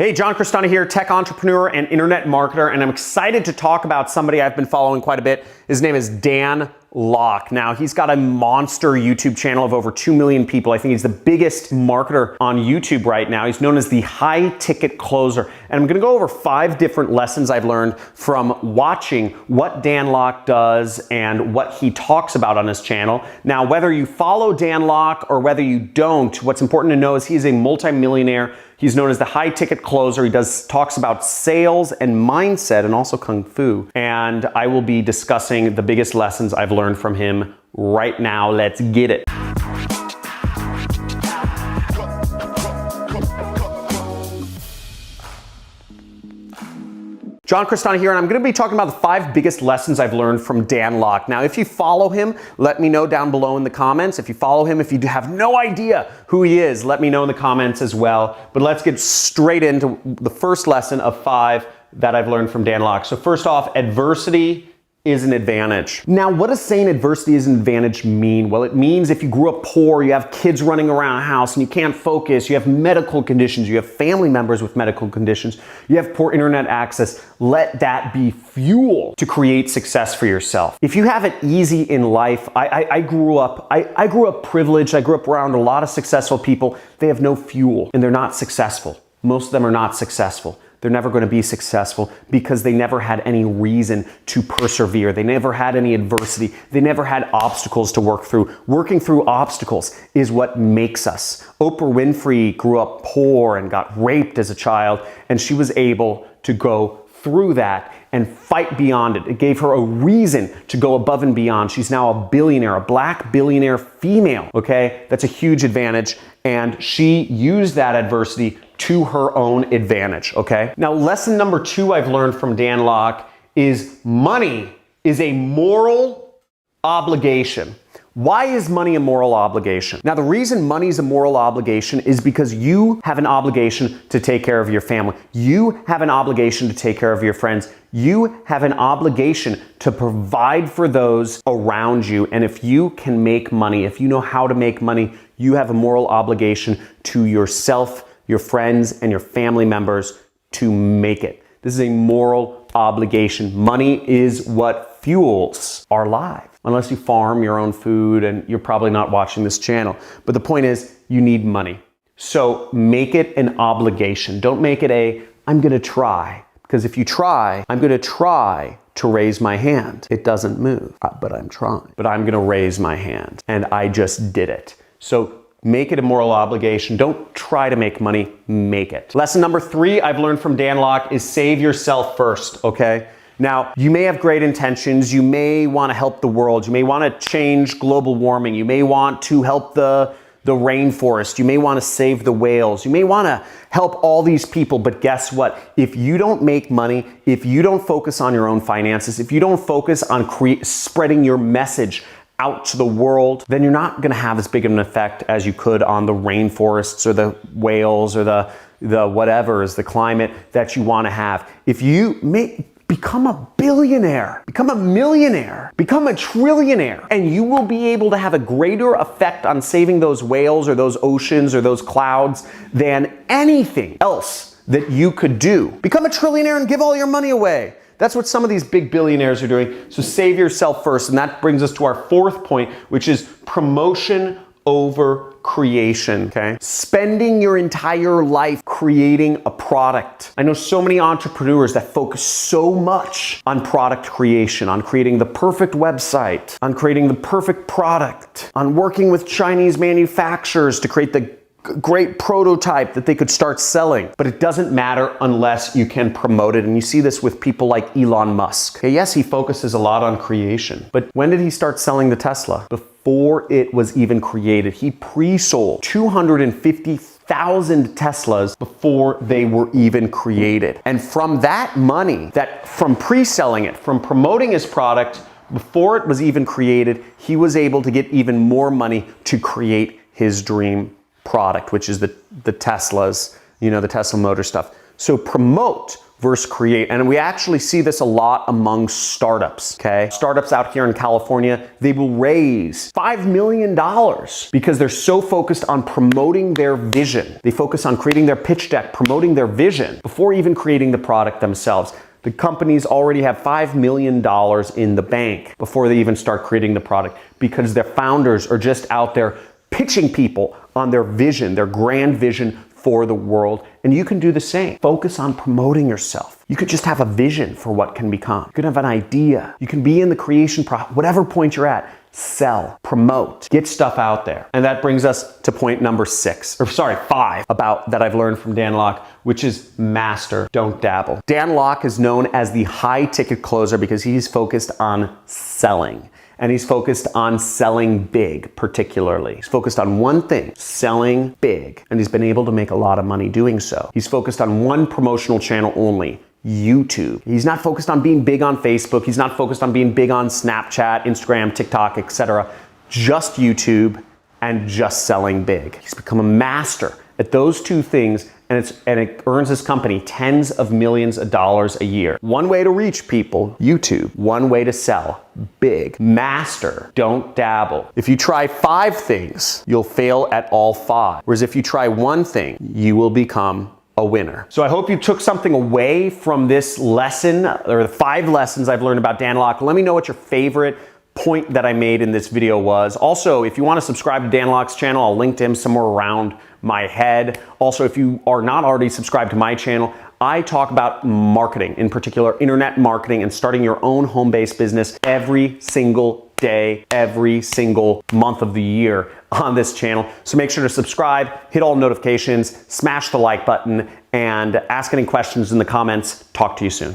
Hey, John Crestani here, tech entrepreneur and internet marketer, and I'm excited to talk about somebody I've been following quite a bit. His name is Dan Lok. Now, he's got a monster YouTube channel of over 2 million people. I think he's the biggest marketer on YouTube right now. He's known as the high ticket closer. And I'm gonna go over 5 different lessons I've learned from watching what Dan Lok does and what he talks about on his channel. Now, whether you follow Dan Lok or whether you don't, what's important to know is he's a multimillionaire. He's known as the high ticket closer. He talks about sales and mindset and also Kung Fu. And I will be discussing the biggest lessons I've learned from him right now. Let's get it. John Crestani here, and I'm going to be talking about the 5 biggest lessons I've learned from Dan Lok. Now, if you follow him, let me know down below in the comments. If you follow him, if you have no idea who he is, let me know in the comments as well. But let's get straight into the first lesson of 5 that I've learned from Dan Lok. So first off, adversity is an advantage. Now, what does saying adversity is an advantage mean? Well, it means if you grew up poor, you have kids running around a house and you can't focus, you have medical conditions, you have family members with medical conditions, you have poor internet access, let that be fuel to create success for yourself. If you have it easy in life, I grew up privileged, I grew up around a lot of successful people. They have no fuel and they're not successful. Most of them are not successful. They're never going to be successful because they never had any reason to persevere. They never had any adversity. They never had obstacles to work through. Working through obstacles is what makes us. Oprah Winfrey grew up poor and got raped as a child, and she was able to go through that and fight beyond it. It gave her a reason to go above and beyond. She's now a billionaire, a black billionaire female, okay? That's a huge advantage, and she used that adversity to her own advantage, okay? Now, lesson number 2 I've learned from Dan Lok is money is a moral obligation. Why is money a moral obligation? Now, the reason money is a moral obligation is because you have an obligation to take care of your family. You have an obligation to take care of your friends. You have an obligation to provide for those around you. And if you can make money, if you know how to make money, you have a moral obligation to yourself, your friends, and your family members to make it. This is a moral obligation. Money is what fuels our lives. Unless you farm your own food, and you're probably not watching this channel. But the point is, you need money. So make it an obligation. Don't make it I'm gonna try. Because if you try, I'm gonna try to raise my hand. It doesn't move, but I'm trying. But I'm gonna raise my hand, and I just did it. So make it a moral obligation. Don't try to make money, make it. Lesson number 3 I've learned from Dan Lok is save yourself first, okay? Now, you may have great intentions. You may want to help the world. You may want to change global warming. You may want to help the rainforest. You may want to save the whales. You may want to help all these people, but guess what? If you don't make money, if you don't focus on your own finances, if you don't focus on spreading your message out to the world, then you're not going to have as big of an effect as you could on the rainforests or the whales or the whatever is the climate that you want to have. If you become a billionaire, become a millionaire, become a trillionaire, and you will be able to have a greater effect on saving those whales or those oceans or those clouds than anything else that you could do. Become a trillionaire and give all your money away. That's what some of these big billionaires are doing. So save yourself first. And that brings us to our 4th point, which is promotion over creation, okay? Spending your entire life creating a product. I know so many entrepreneurs that focus so much on product creation, on creating the perfect website, on creating the perfect product, on working with Chinese manufacturers to create the great prototype that they could start selling. But it doesn't matter unless you can promote it. And you see this with people like Elon Musk. Okay, yes, he focuses a lot on creation. But when did he start selling the Tesla? Before it was even created. He pre-sold 250,000 Teslas before they were even created. And from that money, from pre-selling it, from promoting his product, before it was even created, he was able to get even more money to create his dream product, which is the Teslas, the Tesla motor stuff. So promote versus create. And we actually see this a lot among startups, okay? Startups out here in California, they will raise $5 million because they're so focused on promoting their vision. They focus on creating their pitch deck, promoting their vision before even creating the product themselves. The companies already have $5 million in the bank before they even start creating the product because their founders are just out there pitching people on their vision, their grand vision for the world. And you can do the same. Focus on promoting yourself. You could just have a vision for what can become. You could have an idea. You can be in the creation process, whatever point you're at. Sell, promote, get stuff out there. And that brings us to point number 5 that I've learned from Dan Lok, which is master, don't dabble. Dan Lok is known as the high ticket closer because he's focused on selling. And he's focused on selling big, particularly. He's focused on one thing, selling big. And he's been able to make a lot of money doing so. He's focused on one promotional channel only, YouTube. He's not focused on being big on Facebook. He's not focused on being big on Snapchat, Instagram, TikTok, etc. Just YouTube and just selling big. He's become a master at those two things, and it earns his company tens of millions of dollars a year. One way to reach people, YouTube. One way to sell, big. Master, don't dabble. If you try 5 things, you'll fail at all 5. Whereas if you try one thing, you will become a winner. So I hope you took something away from this lesson, or the 5 lessons I've learned about Dan Lok. Let me know what your favorite point that I made in this video was. Also, if you want to subscribe to Dan Lok's channel, I'll link to him somewhere around my head. Also, if you are not already subscribed to my channel, I talk about marketing, in particular internet marketing and starting your own home-based business every single day, every single month of the year on this channel. So make sure to subscribe, hit all notifications, smash the like button, and ask any questions in the comments. Talk to you soon.